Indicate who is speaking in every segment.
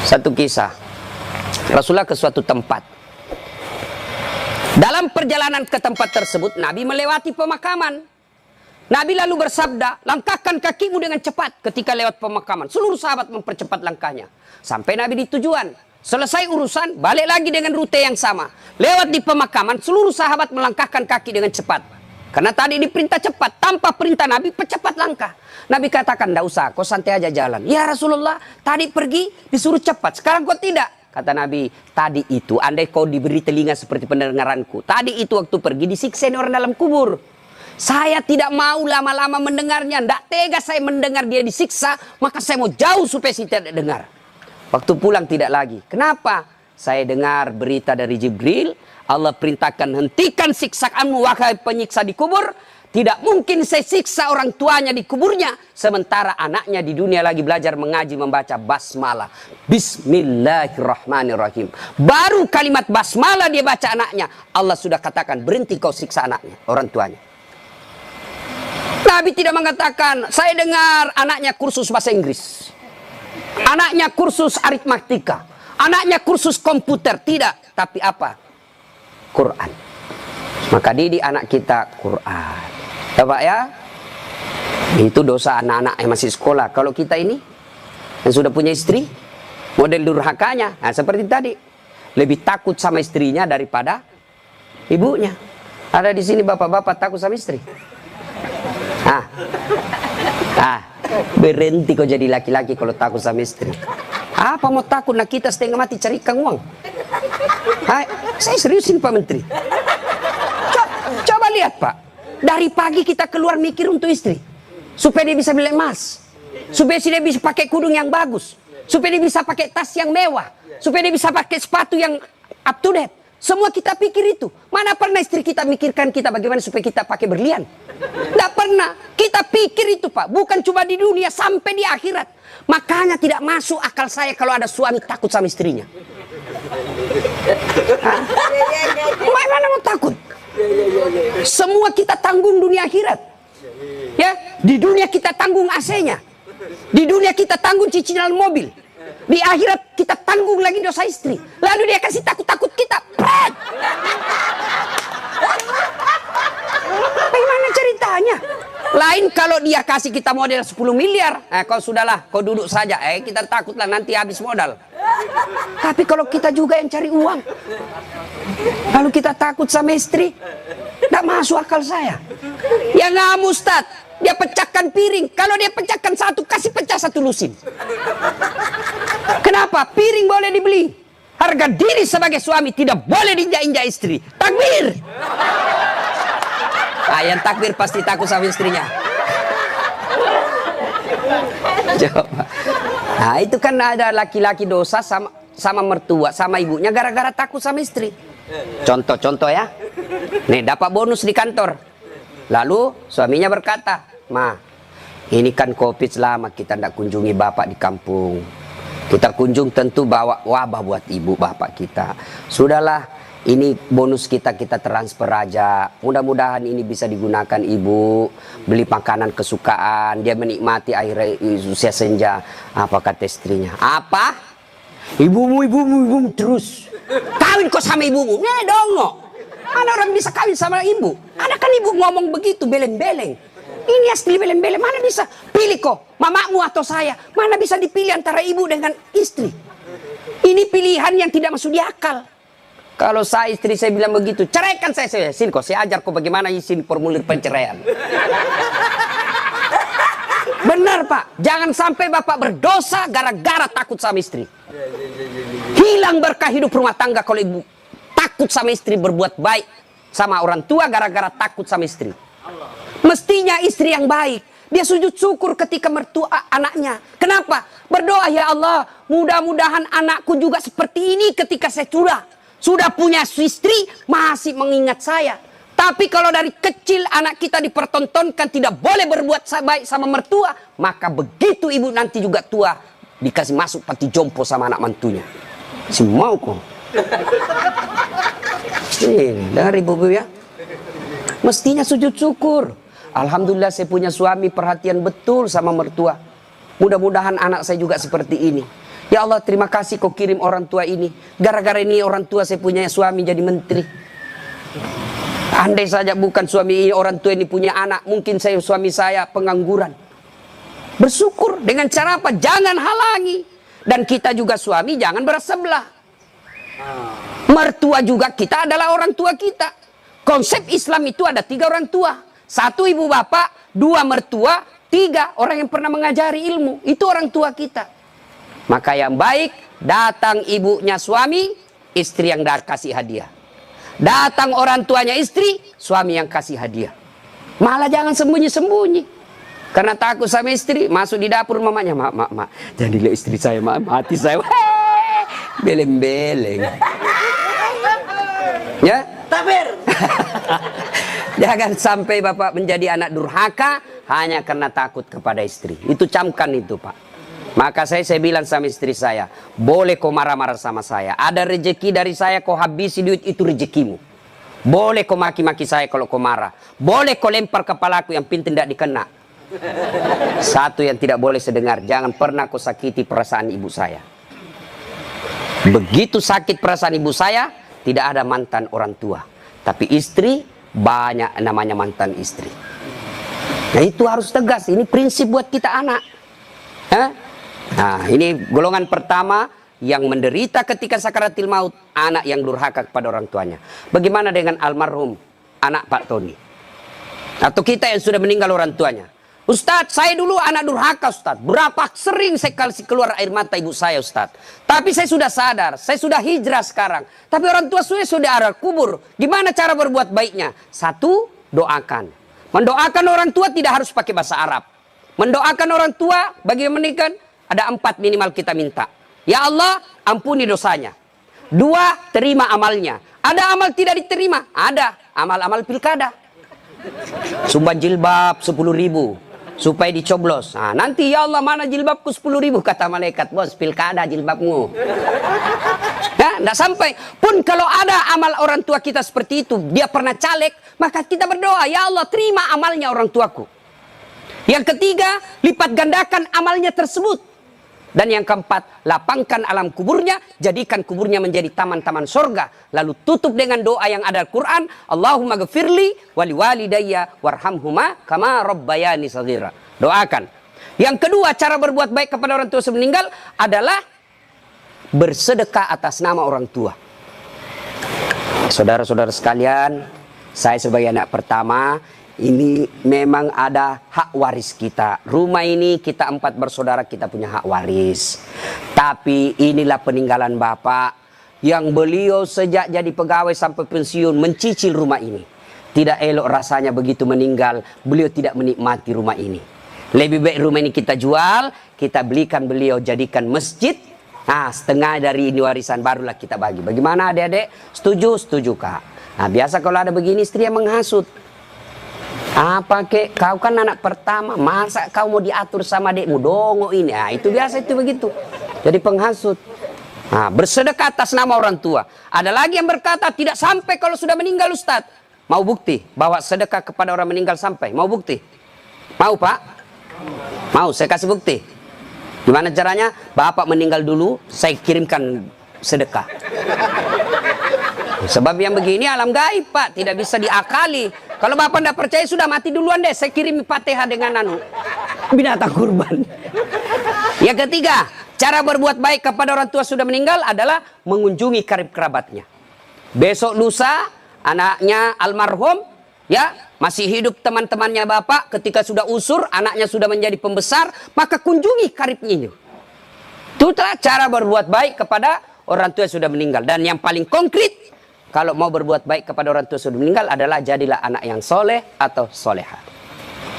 Speaker 1: Satu kisah, Rasulullah ke suatu tempat. Dalam perjalanan ke tempat tersebut, Nabi melewati pemakaman. Nabi lalu bersabda, langkahkan kakimu dengan cepat ketika lewat pemakaman. Seluruh sahabat mempercepat langkahnya. Sampai Nabi di tujuan. Selesai urusan, balik lagi dengan rute yang sama. Lewat di pemakaman, seluruh sahabat melangkahkan kaki dengan cepat. Karena tadi diperintah cepat, tanpa perintah Nabi, percepat langkah. Nabi katakan, tidak usah, kau santai aja jalan. Ya Rasulullah, tadi pergi disuruh cepat, sekarang kau tidak. Kata Nabi, tadi itu, andai kau diberi telinga seperti pendengaranku. Tadi itu waktu pergi disiksa orang dalam kubur. Saya tidak mau lama-lama mendengarnya. Tidak tega saya mendengar dia disiksa. Maka saya mau jauh supaya saya tidak dengar. Waktu pulang tidak lagi. Kenapa? Saya dengar berita dari Jibril. Allah perintahkan hentikan siksaanmu wahai penyiksa di kubur. Tidak mungkin saya siksa orang tuanya di kuburnya. Sementara anaknya di dunia lagi belajar mengaji membaca basmalah. Bismillahirrahmanirrahim. Baru kalimat basmalah dia baca anaknya. Allah sudah katakan berhenti kau siksa anaknya, orang tuanya. Nabi tidak mengatakan, saya dengar anaknya kursus bahasa Inggris. Anaknya kursus aritmatika. Anaknya kursus komputer. Tidak. Tapi apa? Quran. Maka didik anak kita Quran. Ya Pak ya? Itu dosa anak-anak yang masih sekolah. Kalau kita ini, yang sudah punya istri, model durhakanya. Nah, seperti tadi. Lebih takut sama istrinya daripada ibunya. Ada di sini bapak-bapak takut sama istri. Berhenti kau jadi laki-laki kalau takut sama istri. Apa mau takut? Nah kita setengah mati carikan uang. Saya seriusin Pak Menteri. Coba lihat Pak. Dari pagi kita keluar mikir untuk istri. Supaya dia bisa beli emas. Supaya dia bisa pakai kudung yang bagus. Supaya dia bisa pakai tas yang mewah. Supaya dia bisa pakai sepatu yang up to date. Semua kita pikir itu. Mana pernah istri kita mikirkan kita bagaimana supaya kita pakai berlian? Tidak pernah. Kita pikir itu Pak. Bukan cuma di dunia, sampai di akhirat. Makanya tidak masuk akal saya kalau ada suami takut sama istrinya. Mana mau takut? Semua kita tanggung dunia akhirat. Ya, di dunia kita tanggung AC-nya. Di dunia kita tanggung cicilan mobil. Di akhirat kita tanggung lagi dosa istri. Lalu dia kasih takut-takut kita. Bagaimana ceritanya? Lain kalau dia kasih kita modal 10 miliar. Kau sudahlah, kau duduk saja. Kita takutlah nanti habis modal. Tapi kalau kita juga yang cari uang. Lalu kita takut sama istri. Tidak masuk akal saya. Ya nggak Ustaz. Dia pecahkan piring. Kalau dia pecahkan satu, kasih pecah satu lusin. Kenapa? Piring boleh dibeli. Harga diri sebagai suami tidak boleh diinjak-injak istri. Takbir. Yang takbir pasti takut sama istrinya. Coba. Nah itu kan ada laki-laki dosa sama mertua, sama ibunya gara-gara takut sama istri. Contoh ya. Nih dapat bonus di kantor. Lalu suaminya berkata, "Ma, ini kan COVID lama kita tidak kunjungi bapak di kampung. Kita kunjung tentu bawa wabah buat ibu bapak kita. Sudahlah, ini bonus kita transfer aja. Mudah-mudahan ini bisa digunakan ibu. Beli makanan kesukaan. Dia menikmati akhir usia senja." Apa kata istrinya? Apa? Ibumu terus. Kawin kok sama ibumu? Dong no. Mana orang bisa kawin sama ibu? Ada kan ibu ngomong begitu, beleng-beleng. Ini asli beleng-beleng, mana bisa? Pilih kok, mamamu atau saya. Mana bisa dipilih antara ibu dengan istri? Ini pilihan yang tidak masuk di akal. Kalau saya istri saya bilang begitu, ceraikan saya. Sini kok, saya ajar kok bagaimana isi formulir perceraian. Benar Pak, jangan sampai bapak berdosa gara-gara takut sama istri. Hilang berkah hidup rumah tangga kalau ibu takut sama istri, berbuat baik sama orang tua gara-gara takut sama istri. Mestinya istri yang baik, dia sujud syukur ketika mertua anaknya. Kenapa? Berdoa, ya Allah, mudah-mudahan anakku juga seperti ini ketika saya sudah punya istri, masih mengingat saya. Tapi kalau dari kecil anak kita dipertontonkan tidak boleh berbuat baik sama mertua, maka begitu ibu nanti juga tua, dikasih masuk panti jompo sama anak mantunya. Si mau kok. Dengar ibu-ibu ya. Mestinya sujud syukur. Alhamdulillah saya punya suami perhatian betul sama mertua. Mudah-mudahan anak saya juga seperti ini. Ya Allah, terima kasih kau kirim orang tua ini. Gara-gara ini orang tua saya punya suami jadi menteri. Andai saja bukan suami ini, orang tua ini punya anak, mungkin suami saya pengangguran. Bersyukur dengan cara apa? Jangan halangi. Dan kita juga suami jangan bersebelah. Mertua juga kita adalah orang tua kita. Konsep Islam itu ada 3 orang tua. 1 ibu bapak, 2 mertua, 3 orang yang pernah mengajari ilmu. Itu orang tua kita. Maka yang baik, datang ibunya suami, istri yang kasih hadiah. Datang orang tuanya istri, suami yang kasih hadiah. Malah jangan sembunyi-sembunyi. Karena takut sama istri, masuk di dapur mamanya, mak, jadilah istri saya, mati saya. Beleng-beleng. Ya? Takbir. Jangan sampai bapak menjadi anak durhaka hanya karena takut kepada istri. Itu camkan itu, Pak. Maka saya bilang sama istri saya, boleh kau marah-marah sama saya. Ada rezeki dari saya, kau habisi duit, itu rezekimu. Boleh kau maki-maki saya kalau kau marah. Boleh kau lempar kepalaku, yang penting tidak dikena. Satu yang tidak boleh saya dengar, jangan pernah kau sakiti perasaan ibu saya. Begitu sakit perasaan ibu saya, tidak ada mantan orang tua. Tapi istri, banyak namanya mantan istri. Nah itu harus tegas, ini prinsip buat kita anak. Nah ini golongan pertama yang menderita ketika sakaratil maut, anak yang durhaka kepada orang tuanya. Bagaimana dengan almarhum anak Pak Tony? Atau kita yang sudah meninggal orang tuanya? Ustadz, saya dulu anak durhaka Ustadz. Berapa sering saya kasih keluar air mata ibu saya Ustadz. Tapi saya sudah sadar, saya sudah hijrah sekarang. Tapi orang tua saya sudah ada kubur. Gimana cara berbuat baiknya? 1, doakan. Mendoakan orang tua tidak harus pakai bahasa Arab. Mendoakan orang tua bagi menikah ada 4 minimal kita minta. Ya Allah, ampuni dosanya. 2, terima amalnya. Ada amal tidak diterima? Ada. Amal-amal pilkada. Sumbang jilbab 10.000. Supaya dicoblos. Nah, nanti ya Allah mana jilbabku 10.000 kata malaikat. Bos, pilkada jilbabmu. Ya, tidak sampai. Pun kalau ada amal orang tua kita seperti itu, dia pernah caleg, maka kita berdoa, ya Allah terima amalnya orang tuaku. Yang ketiga, lipat gandakan amalnya tersebut. Dan yang keempat, lapangkan alam kuburnya, jadikan kuburnya menjadi taman-taman sorga. Lalu tutup dengan doa yang ada Al-Quran, Allahumma gfirli wali walidayya warhamhuma kama rabbayani shaghira. Doakan. Yang kedua, cara berbuat baik kepada orang tua sebelum meninggal adalah bersedekah atas nama orang tua. Saudara-saudara sekalian, saya sebagai anak pertama, ini memang ada hak waris kita. Rumah ini kita 4 bersaudara, kita punya hak waris. Tapi inilah peninggalan bapak yang beliau sejak jadi pegawai sampai pensiun mencicil rumah ini. Tidak elok rasanya begitu meninggal, beliau tidak menikmati rumah ini. Lebih baik rumah ini kita jual, kita belikan beliau jadikan masjid. Nah, setengah dari ini warisan barulah kita bagi. Bagaimana adik-adik? Setuju? Setuju, Kak. Nah, biasa kalau ada begini istri yang menghasut. Apa kek, kau kan anak pertama, masa kau mau diatur sama adikmu, dongo ini. Nah, itu biasa itu begitu. Jadi penghasut. Nah, bersedekah atas nama orang tua. Ada lagi yang berkata tidak sampai kalau sudah meninggal Ustadz. Mau bukti bahwa sedekah kepada orang meninggal sampai? Mau bukti? Mau Pak? Mau, saya kasih bukti. Gimana caranya? Bapak meninggal dulu, saya kirimkan sedekah. Sebab yang begini alam gaib Pak, tidak bisa diakali. Kalau bapak tidak percaya sudah mati duluan deh, saya kirim Fatihah dengan binatang kurban. Yang ketiga, cara berbuat baik kepada orang tua sudah meninggal adalah mengunjungi karib kerabatnya. Besok lusa anaknya almarhum ya masih hidup, teman-temannya bapak ketika sudah usur, anaknya sudah menjadi pembesar, maka kunjungi karibnya. Itulah cara berbuat baik kepada orang tua yang sudah meninggal. Dan yang paling konkret, kalau mau berbuat baik kepada orang tua sudah meninggal adalah jadilah anak yang soleh atau soleha.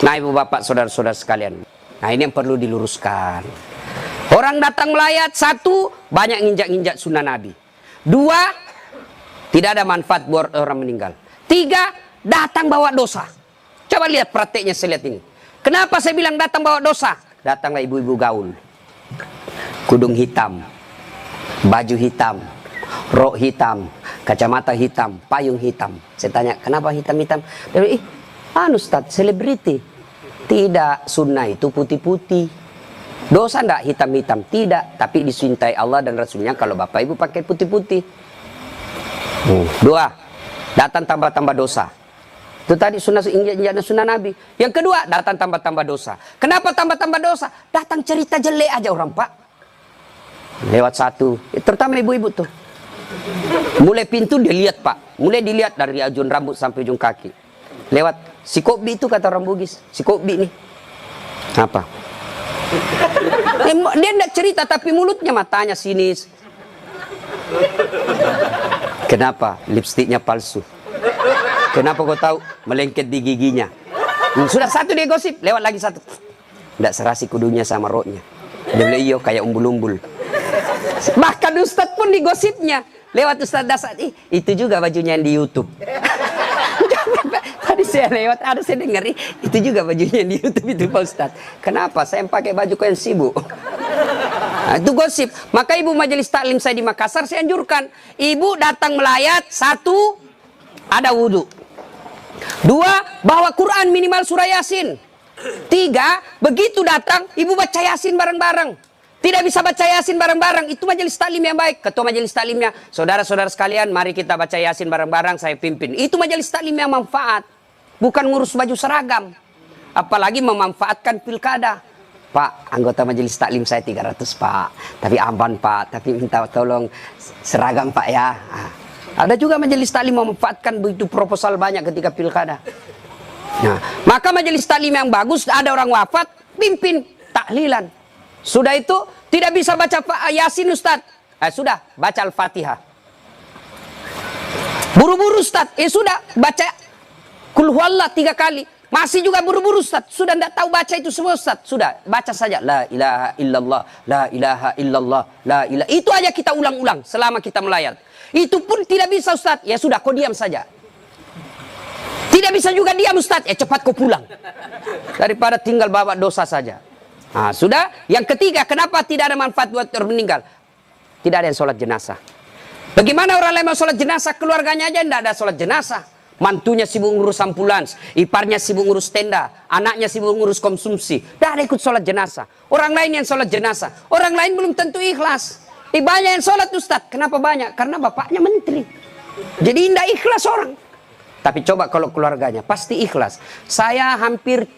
Speaker 1: Nah ibu bapak saudara-saudara sekalian, nah ini yang perlu diluruskan. Orang datang melayat, 1, banyak nginjak-nginjak sunnah Nabi. 2, tidak ada manfaat buat orang meninggal. 3, datang bawa dosa. Coba lihat prakteknya, saya lihat ini. Kenapa saya bilang datang bawa dosa? Datanglah ibu-ibu gaul, kudung hitam, baju hitam, rok hitam, kacamata hitam, payung hitam. Saya tanya, kenapa hitam-hitam? Dia bilang, Ustadz, selebriti. Tidak, sunnah itu putih-putih. Dosa enggak hitam-hitam? Tidak. Tapi dicintai Allah dan Rasulnya kalau bapak ibu pakai putih-putih. Dua, datang tambah-tambah dosa. Itu tadi sunnah Nabi. Yang kedua, datang tambah-tambah dosa. Kenapa tambah-tambah dosa? Datang cerita jelek aja orang, Pak. Lewat satu, terutama ibu-ibu tuh. Mulai pintu dia lihat, Pak. Mulai dilihat dari ujung rambut sampai ujung kaki. Lewat si Kobi itu kata orang Bugis. Si Kobi nih. Apa? Dia tidak cerita tapi mulutnya matanya sinis. Kenapa? Lipstiknya palsu. Kenapa kau tahu? Melengket di giginya. Sudah satu dia gosip, lewat lagi satu. Tidak serasi kudunya sama roknya. Dia bilang iyo kayak umbul-umbul. Bahkan Ustadz pun digosipnya. Lewat Ustadz Dasar, itu juga bajunya yang di YouTube. Tadi saya lewat, ada saya dengar, itu juga bajunya yang di YouTube itu Pak Ustadz. Kenapa? Saya pakai baju kau yang sibuk. Nah, itu gosip. Maka ibu majelis taklim saya di Makassar, saya anjurkan. Ibu datang melayat, satu, ada wudhu. Dua, bawa Quran minimal surah Yasin. Tiga, begitu datang, ibu baca Yasin bareng-bareng. Tidak bisa baca Yasin bareng-bareng, itu majelis taklim yang baik. Ketua majelis taklimnya, saudara-saudara sekalian, mari kita baca Yasin bareng-bareng, saya pimpin. Itu majelis taklim yang manfaat. Bukan ngurus baju seragam. Apalagi memanfaatkan pilkada. Pak, anggota majelis taklim saya 300, Pak. Tapi aman, Pak. Tapi minta tolong seragam, Pak, ya. Ada juga majelis taklim memanfaatkan begitu proposal banyak ketika pilkada. Nah, maka majelis taklim yang bagus, ada orang wafat, pimpin tahlilan. Sudah itu, tidak bisa baca Yasin, Ustaz. Sudah, baca Al-Fatihah. Buru-buru, Ustaz. Sudah, baca Qul huwallah 3 kali. Masih juga buru-buru, Ustaz. Sudah tidak tahu baca itu semua, Ustaz. Sudah, baca saja. La ilaha illallah, la ilaha illallah, la ilaha. Itu aja kita ulang-ulang selama kita melayat. Itu pun tidak bisa, Ustaz. Ya sudah, kau diam saja. Tidak bisa juga diam, Ustaz. Ya cepat kau pulang. Daripada tinggal bawa dosa saja. Nah, sudah. Yang ketiga, kenapa tidak ada manfaat buat orang meninggal? Tidak ada yang sholat jenazah. Bagaimana orang lain mau sholat jenazah? Keluarganya aja tidak ada sholat jenazah. Mantunya sibuk ngurus ambulans, iparnya sibuk ngurus tenda, anaknya sibuk ngurus konsumsi. Tidak ada ikut sholat jenazah. Orang lain yang sholat jenazah. Orang lain belum tentu ikhlas. Banyak yang sholat, Ustaz. Kenapa banyak? Karena bapaknya menteri. Jadi tidak ikhlas orang. Tapi coba kalau keluarganya, pasti ikhlas. Saya hampir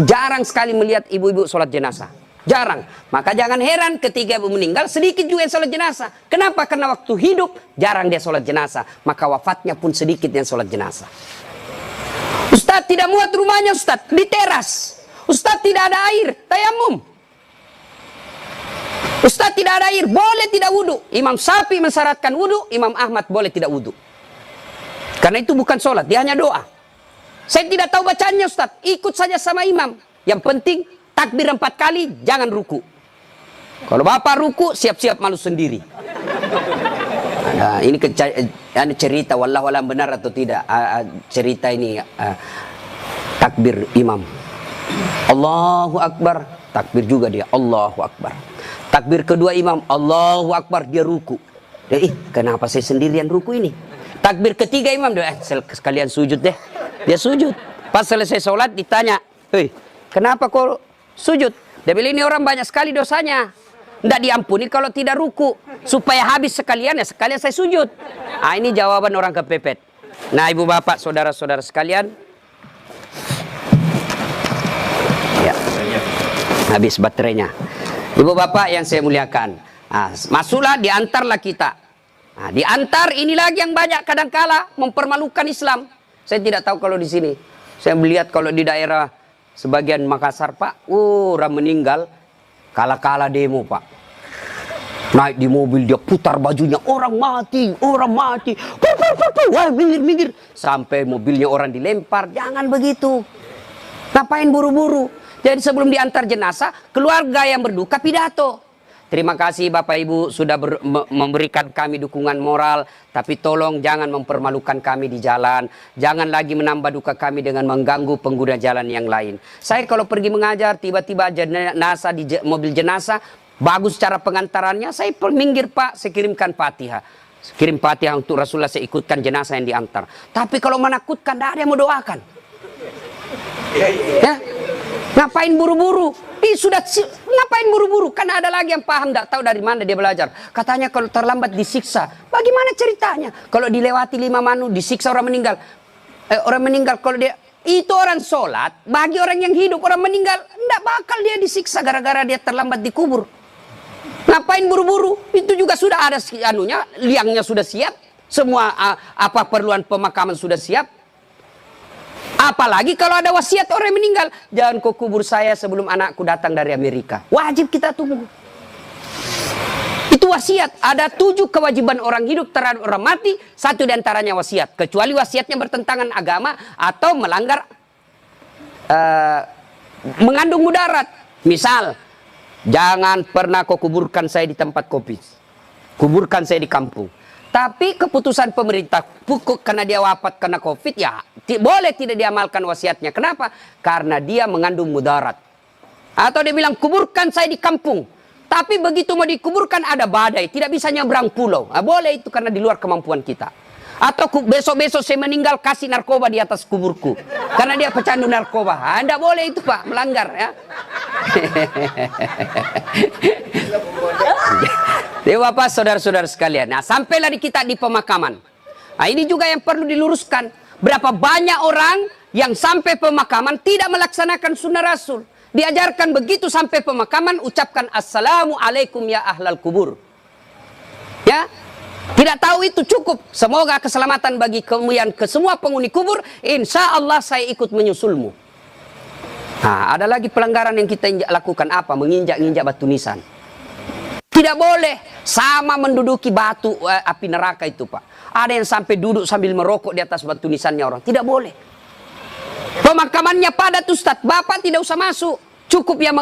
Speaker 1: jarang sekali melihat ibu-ibu sholat jenazah. Jarang. Maka jangan heran ketika ibu meninggal, sedikit juga yang sholat jenazah. Kenapa? Karena waktu hidup, jarang dia sholat jenazah. Maka wafatnya pun sedikit yang sholat jenazah. Ustaz tidak muat rumahnya, Ustaz. Di teras. Ustaz tidak ada air. Tayamum. Ustaz tidak ada air. Boleh tidak wudhu. Imam Syafi'i mensyaratkan wudhu. Imam Ahmad boleh tidak wudhu. Karena itu bukan sholat. Dia hanya doa. Saya tidak tahu bacaannya, Ustaz. Ikut saja sama imam. Yang penting takbir 4 kali, jangan ruku. Kalau bapak ruku, siap-siap malu sendiri. Nah, ini cerita, wallahu alam benar atau tidak. Cerita ini takbir imam. Allahu Akbar, takbir juga dia. Allahu Akbar. Takbir kedua imam, Allahu Akbar, dia ruku. Dia, kenapa saya sendirian ruku ini? Takbir ketiga imam, dia sekalian sujud deh. Dia sujud. Pas selesai sholat ditanya, hei, kenapa kau sujud? Dia bilang ini orang banyak sekali dosanya. Tidak diampuni kalau tidak ruku. Supaya habis sekalian, ya sekalian saya sujud. Ini jawaban orang kepepet. Nah, ibu bapak, saudara-saudara sekalian. Ya. Habis baterainya. Ibu bapak yang saya muliakan. Masuklah, diantarlah kita. Diantar ini lagi yang banyak kadangkala mempermalukan Islam. Saya tidak tahu kalau di sini. Saya melihat kalau di daerah sebagian Makassar, Pak, orang meninggal, kala-kala demo, Pak. Naik di mobil, dia putar bajunya, orang mati, orang mati. Wah, minggir. Sampai mobilnya orang dilempar, jangan begitu. Ngapain buru-buru? Jadi sebelum diantar jenazah, keluarga yang berduka pidato. Terima kasih Bapak Ibu sudah memberikan kami dukungan moral. Tapi tolong jangan mempermalukan kami di jalan. Jangan lagi menambah duka kami dengan mengganggu pengguna jalan yang lain. Saya kalau pergi mengajar, tiba-tiba jenazah di mobil jenazah, bagus cara pengantarannya, saya minggir Pak, saya kirimkan Fatihah. Kirim Fatihah untuk Rasulullah, saya ikutkan jenazah yang diantar. Tapi kalau menakutkan, tidak ada yang mau doakan. Ya? Ngapain buru-buru? Tapi sudah ngapain buru-buru? Kan ada lagi yang paham, tidak tahu dari mana dia belajar. Katanya kalau terlambat disiksa. Bagaimana ceritanya? Kalau dilewati 5 manu disiksa orang meninggal. Orang meninggal kalau dia itu orang sholat, bagi orang yang hidup, orang meninggal tidak bakal dia disiksa gara-gara dia terlambat dikubur. Ngapain buru-buru? Itu juga sudah ada anunya, liangnya sudah siap, semua apa perluan pemakaman sudah siap. Apalagi kalau ada wasiat orang yang meninggal, jangan kau kubur saya sebelum anakku datang dari Amerika. Wajib kita tunggu. Itu wasiat. Ada 7 kewajiban orang hidup terhadap orang mati, 1 diantaranya wasiat. Kecuali wasiatnya bertentangan agama atau melanggar mengandung mudarat. Misal, jangan pernah kau kuburkan saya di tempat kopi. Kuburkan saya di kampung. Tapi keputusan pemerintah pukul karena dia wafat karena COVID, ya boleh tidak diamalkan wasiatnya. Kenapa? Karena dia mengandung mudarat. Atau dia bilang kuburkan saya di kampung. Tapi begitu mau dikuburkan ada badai, tidak bisa nyebrang pulau. Nah, boleh itu karena di luar kemampuan kita. Atau besok-besok saya meninggal kasih narkoba di atas kuburku. Karena dia pecandu narkoba. Ah, tidak boleh itu Pak, melanggar ya. Jadi Bapak, saudara-saudara sekalian. Nah, sampailah kita di pemakaman. Nah, ini juga yang perlu diluruskan. Berapa banyak orang yang sampai pemakaman tidak melaksanakan sunnah Rasul. Diajarkan begitu sampai pemakaman, ucapkan Assalamualaikum ya ahlal kubur. Ya, tidak tahu itu cukup. Semoga keselamatan bagi kemuliaan ke semua penghuni kubur. Insya Allah saya ikut menyusulmu. Nah, ada lagi pelanggaran yang kita lakukan apa? Menginjak-injak batu nisan. Tidak boleh sama menduduki batu api neraka itu Pak. Ada yang sampai duduk sambil merokok di atas batu nisannya orang. Tidak boleh. Pemakamannya padat Ustadz. Bapak tidak usah masuk. Cukup yang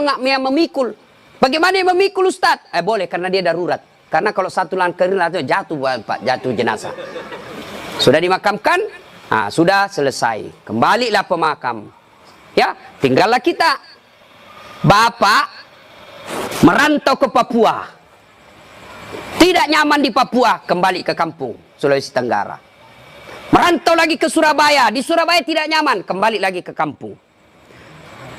Speaker 1: memikul. Bagaimana yang memikul Ustadz? Boleh karena dia darurat. Karena kalau satu langkah jatuh Pak, jatuh jenazah. Sudah dimakamkan? Nah, sudah selesai. Kembalilah pemakam. Ya, tinggallah kita. Bapak merantau ke Papua. Tidak nyaman di Papua, kembali ke kampung, Sulawesi Tenggara. Merantau lagi ke Surabaya, di Surabaya tidak nyaman, kembali lagi ke kampung.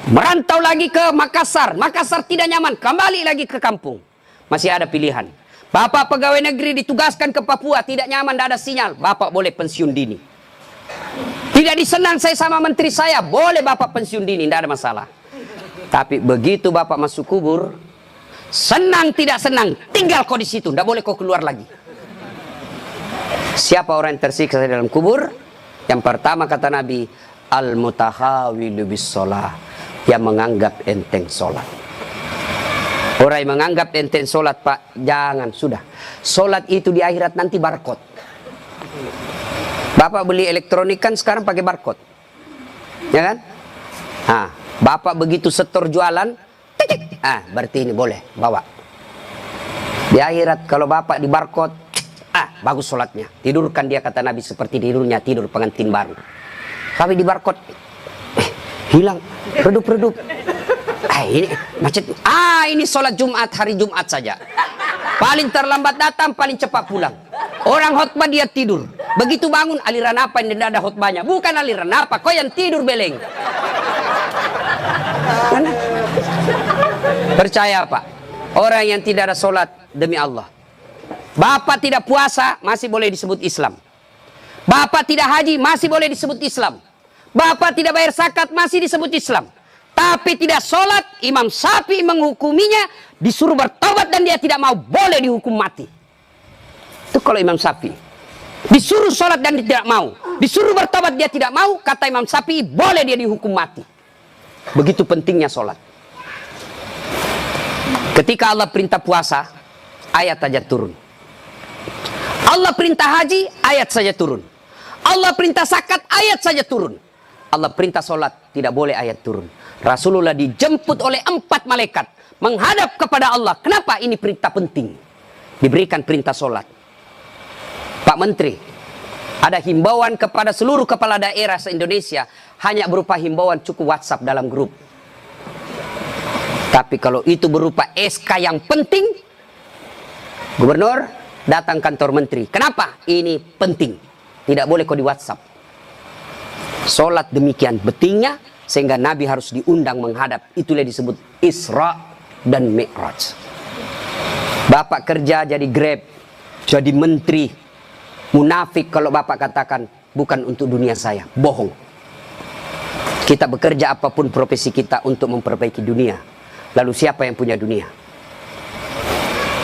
Speaker 1: Merantau lagi ke Makassar, Makassar tidak nyaman, kembali lagi ke kampung. Masih ada pilihan. Bapak pegawai negeri ditugaskan ke Papua, tidak nyaman, tidak ada sinyal, Bapak boleh pensiun dini. Tidak disenang saya sama menteri saya, boleh Bapak pensiun dini, tidak ada masalah. Tapi begitu Bapak masuk kubur, senang tidak senang, tinggal kau di situ, tidak boleh kau keluar lagi. Siapa orang yang tersiksa di dalam kubur? Yang pertama kata Nabi, al-mutahawilu bis sholah, yang menganggap enteng sholat. Orang yang menganggap enteng sholat Pak, jangan, sudah. Sholat itu di akhirat nanti barcode. Bapak beli elektronik kan sekarang pakai barcode, ya kan? Nah, Bapak begitu setor jualan, berarti ini boleh bawa. Di akhirat kalau Bapak di barcode, bagus sholatnya. Tidurkan dia kata Nabi seperti tidurnya tidur pengantin baru. Tapi di barcode, hilang, redup-redup. Ini macet. Ini sholat Jumat, hari Jumat saja. Paling terlambat datang, paling cepat pulang. Orang khotbah dia tidur. Begitu bangun, aliran apa yang tidak ada khotbahnya? Bukan aliran apa, kau yang tidur beleng. Percaya Pak, orang yang tidak ada sholat demi Allah. Bapak tidak puasa, masih boleh disebut Islam. Bapak tidak haji, masih boleh disebut Islam. Bapak tidak bayar zakat, masih disebut Islam. Tapi tidak sholat, Imam Syafi'i menghukuminya, disuruh bertobat dan dia tidak mau, boleh dihukum mati. Itu kalau Imam Syafi'i. Disuruh sholat dan dia tidak mau, disuruh bertobat dia tidak mau, kata Imam Syafi'i, boleh dia dihukum mati. Begitu pentingnya sholat. Ketika Allah perintah puasa, ayat saja turun. Allah perintah haji, ayat saja turun. Allah perintah zakat, ayat saja turun. Allah perintah sholat, tidak boleh ayat turun. Rasulullah dijemput oleh 4 malaikat menghadap kepada Allah. Kenapa? Ini perintah penting. Diberikan perintah sholat. Pak Menteri, ada himbauan kepada seluruh kepala daerah se-Indonesia, hanya berupa himbauan cukup WhatsApp dalam grup. Tapi kalau itu berupa SK yang penting, Gubernur datang kantor menteri. Kenapa? Ini penting. Tidak boleh kau di WhatsApp. Sholat demikian pentingnya, Sehingga Nabi harus diundang menghadap. Itulah disebut Isra dan Mi'raj. Bapak kerja jadi Grab, jadi menteri, munafik kalau bapak katakan bukan untuk dunia saya. Bohong. Kita bekerja apapun profesi kita untuk memperbaiki dunia. Lalu siapa yang punya dunia?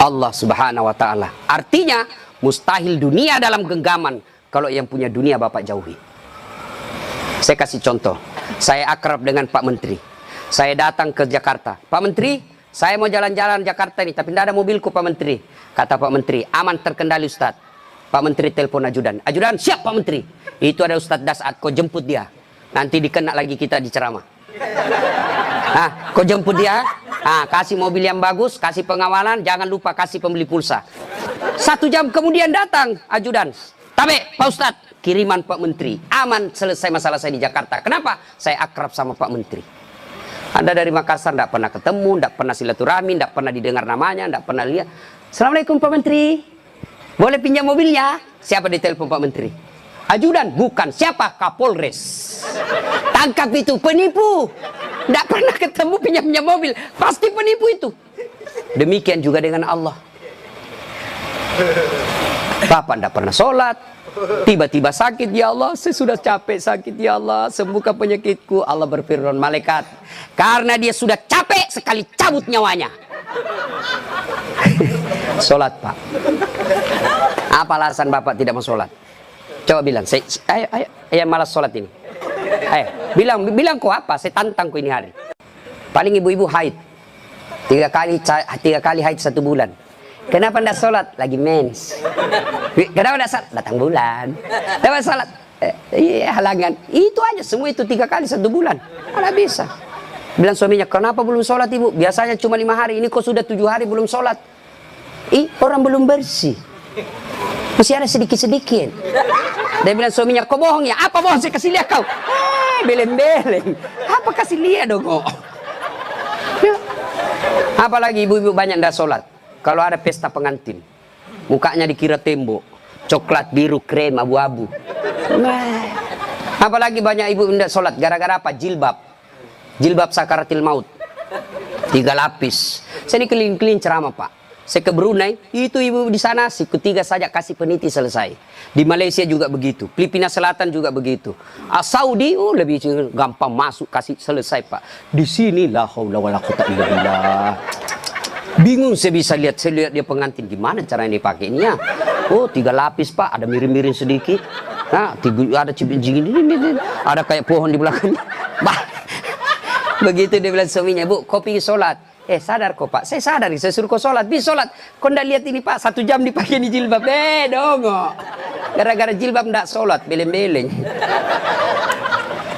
Speaker 1: Allah subhanahu wa ta'ala. Artinya mustahil dunia dalam genggaman kalau yang punya dunia bapak jauhi. Saya kasih contoh. Saya akrab dengan Pak Menteri. Saya datang ke Jakarta. Pak Menteri, saya mau jalan-jalan Jakarta ini, tapi tidak ada mobilku Pak Menteri. Kata Pak Menteri, aman terkendali Ustadz. Pak Menteri telepon ajudan. Ajudan, siap Pak Menteri. Itu ada Ustadz Dasat, kau jemput dia. Nanti dikena lagi kita di ceramah. Kau jemput dia. Kasih mobil yang bagus, kasih pengawalan, jangan lupa kasih pembeli pulsa. 1 jam kemudian datang ajudan. Tabe, Pak Ustadz, kiriman Pak Menteri. Aman, selesai masalah saya di Jakarta. Kenapa? Saya akrab sama Pak Menteri. Anda dari Makassar tidak pernah ketemu, tidak pernah silaturahmi, tidak pernah didengar namanya, tidak pernah lihat. Assalamualaikum Pak Menteri. Boleh pinjam mobilnya? Siapa ditelepon Pak Menteri? Ajudan? Bukan. Siapa? Kapolres. Tangkap itu, penipu. Tidak pernah ketemu pinjam mobil. Pasti penipu itu. Demikian juga dengan Allah. Bapak tidak pernah sholat. Tiba-tiba sakit, ya Allah, saya sudah capek sakit, ya Allah, sembuhkan penyakitku. Allah berfirman, malaikat, karena dia sudah capek sekali cabut nyawanya. Sholat Pak. Apa alasan Bapak tidak mau sholat? Coba bilang, ayo malas sholat ini. Ayo, bilang kok apa? Saya tantang kok ini hari. Paling ibu-ibu haid 3 kali haid 1 bulan. Kenapa tidak sholat? Lagi mens. Kenapa tidak sholat? Datang bulan. Kenapa sholat? Halangan. Itu aja, semua itu 3 kali 1 bulan. Tidak bisa. Bilang suaminya, kenapa belum sholat ibu? Biasanya cuma 5 hari, ini kok sudah 7 hari belum sholat. Orang belum bersih. Masih ada sedikit-sedikit. Dia bilang suaminya, kau bohong ya? Apa bohong? Saya kasih lihat kau. Beleng-beleng. Apa kasih lihat dong kok? Apalagi ibu-ibu banyak tidak sholat. Kalau ada pesta pengantin, mukanya dikira tembok, coklat, biru, krem, abu-abu. Apalagi banyak ibu tidak sholat, gara-gara apa? Jilbab. Jilbab sakaratil maut. 3 lapis. Saya ini keliling-keliling ceramah Pak. Saya ke Brunei, itu ibu di sana, si ketiga saja kasih peniti selesai. Di Malaysia juga begitu, Filipina Selatan juga begitu. Saudi, lebih gampang masuk, kasih selesai Pak. Di sini la haula wala quwwata illa billah. Bingung saya bisa lihat dia pengantin gimana caranya dipakai ini ya. 3 lapis Pak, ada miring-miring sedikit. Ada cipin-cipin ini, ada kayak pohon di belakang. Begitu dia bilang suaminya, Bu, kau pergi sholat. Sadar kok Pak, saya sadar, saya suruh kau sholat. Bisa sholat, kau ndak lihat ini Pak, 1 jam dipakai di jilbab. Dongo. Gara-gara jilbab ndak sholat, beleng-beleng.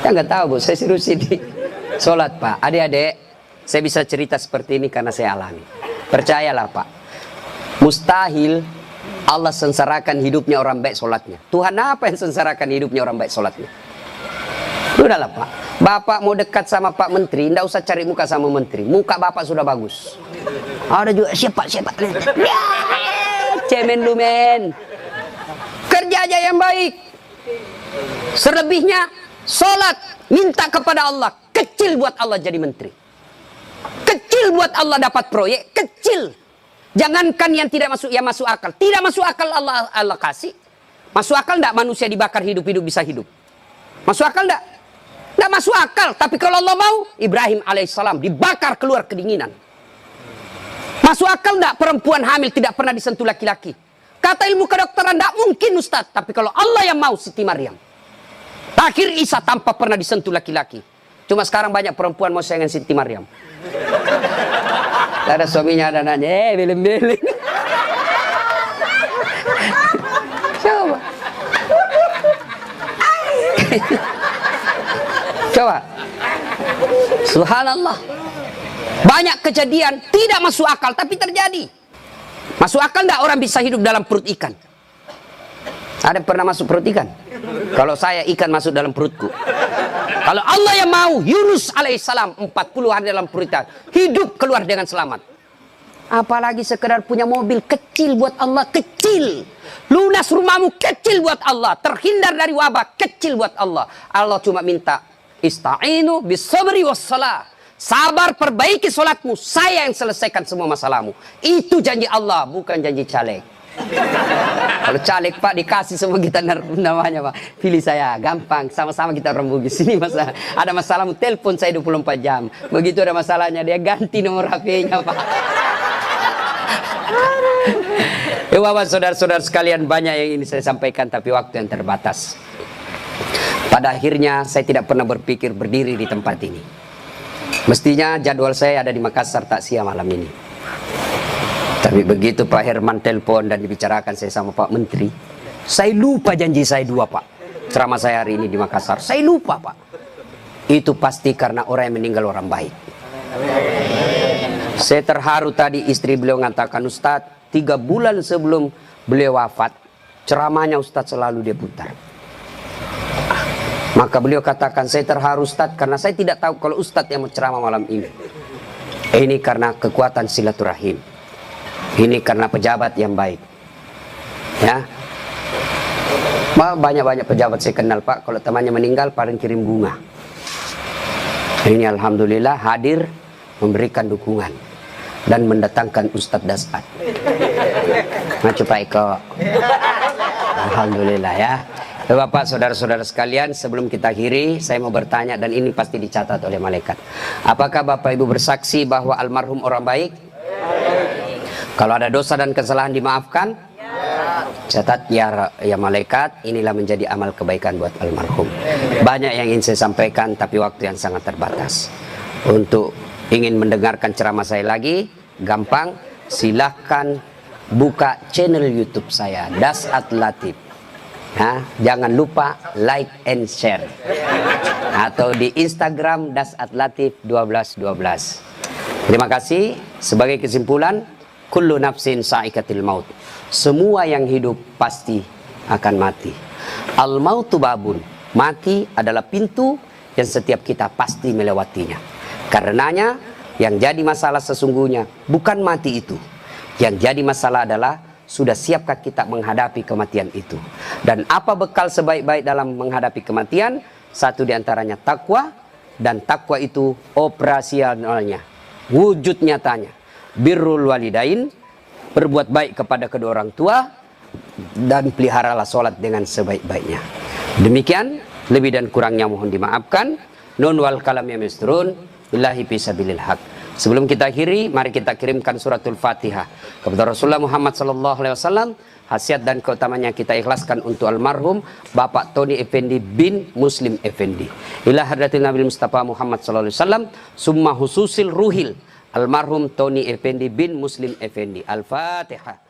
Speaker 1: Ya nggak tahu Bu, saya suruh sini sholat Pak. Adik-adik, saya bisa cerita seperti ini karena saya alami. Percayalah Pak, mustahil Allah sengsarakan hidupnya orang baik sholatnya. Tuhan apa yang sengsarakan hidupnya orang baik sholatnya? Udahlah Pak, Bapak mau dekat sama Pak Menteri, tidak usah cari muka sama Menteri. Muka Bapak sudah bagus. Ada juga, siapa? Ya, cemen lu men. Kerja aja yang baik. Selebihnya, sholat, minta kepada Allah. Kecil buat Allah jadi menteri. Kecil buat Allah dapat proyek, kecil. Jangankan yang tidak masuk, yang masuk akal. Tidak masuk akal Allah kasih. Masuk akal enggak manusia dibakar hidup-hidup bisa hidup? Masuk akal enggak? Enggak masuk akal. Tapi kalau Allah mau, Ibrahim alaihissalam dibakar keluar kedinginan. Masuk akal enggak perempuan hamil tidak pernah disentuh laki-laki? Kata ilmu kedokteran enggak mungkin Ustaz. Tapi kalau Allah yang mau, Siti Maryam. Akhir Isa tanpa pernah disentuh laki-laki. Cuma sekarang banyak perempuan mau sayang Siti Maryam. Ada suaminya, ada anaknya, beleng-beleng. Coba. Coba. Subhanallah. Banyak kejadian tidak masuk akal tapi terjadi. Masuk akal enggak orang bisa hidup dalam perut ikan? Ada yang pernah masuk perut ikan? Kalau saya, ikan masuk dalam perutku. Kalau Allah yang mau, Yunus alaihissalam 40 hari dalam perut ikan, hidup keluar dengan selamat. Apalagi sekedar punya mobil kecil buat Allah, kecil. Lunas rumahmu kecil buat Allah, terhindar dari wabah kecil buat Allah. Allah cuma minta Ista'inu bisabri wassalah. Sabar, perbaiki sholatmu, saya yang selesaikan semua masalahmu. Itu janji Allah, bukan janji caleg. Kalau caleg Pak dikasih semua kita namanya Pak, pilih saya, gampang, sama-sama kita orang Bugis. Ini masalah, ada masalahmu telepon saya 24 jam. Begitu ada masalahnya dia ganti nomor HP-nya Pak. Bapak, saudara-saudara sekalian, banyak yang ini saya sampaikan tapi waktu yang terbatas. Pada akhirnya saya tidak pernah berpikir berdiri di tempat ini. Mestinya jadwal saya ada di Makassar takziah malam ini. Tapi begitu Pak Herman telepon dan dibicarakan saya sama Pak Menteri, saya lupa janji saya 2 Pak. Ceramah saya hari ini di Makassar, saya lupa Pak. Itu pasti karena orang yang meninggal orang baik. Saya terharu tadi istri beliau mengatakan, Ustadz, 3 bulan sebelum beliau wafat, ceramahnya Ustadz selalu dia putar. Maka beliau katakan, saya terharu Ustadz karena saya tidak tahu kalau Ustadz yang menceramah malam ini. Ini karena kekuatan silaturahim. Ini karena pejabat yang baik. Ya, banyak-banyak pejabat saya kenal Pak. Kalau temannya meninggal, paling kirim bunga. Ini alhamdulillah hadir memberikan dukungan dan mendatangkan Ustadz Dasat. Maju Pak Eko. Alhamdulillah ya. Bapak, saudara-saudara sekalian, sebelum kita akhiri, saya mau bertanya dan ini pasti dicatat oleh malaikat. Apakah Bapak Ibu bersaksi bahwa almarhum orang baik? Kalau ada dosa dan kesalahan dimaafkan? Catat ya malaikat, inilah menjadi amal kebaikan buat almarhum. Banyak yang ingin saya sampaikan tapi waktu yang sangat terbatas. Untuk ingin mendengarkan ceramah saya lagi, gampang, silahkan buka channel YouTube saya, Dasat Latif. Nah, jangan lupa like and share. Atau di Instagram Dasat Latif 1212. Terima kasih. Sebagai kesimpulan, kullu nafsin sa'ikatil maut. Semua yang hidup pasti akan mati. Al mautu babun. Mati adalah pintu yang setiap kita pasti melewatinya. Karenanya yang jadi masalah sesungguhnya bukan mati itu. Yang jadi masalah adalah sudah siapkah kita menghadapi kematian itu. Dan apa bekal sebaik-baik dalam menghadapi kematian? Satu diantaranya takwa. Dan takwa itu operasionalnya, wujud nyatanya. Birrul walidain, berbuat baik kepada kedua orang tua. Dan peliharalah sholat dengan sebaik-baiknya. Demikian, lebih dan kurangnya mohon dimaafkan. Nun wal kalam ya misturun. Billahi fisabilil haq. Sebelum kita akhiri, mari kita kirimkan suratul Fatihah kepada Rasulullah Muhammad SAW. Khasiat dan keutamanya kita ikhlaskan untuk almarhum Bapak Tony Effendi bin Muslim Effendi. Ila hadratin Nabi Mustafa Muhammad SAW. Summa hususil ruhil almarhum Tony Effendi bin Muslim Effendi. Al-Fatihah.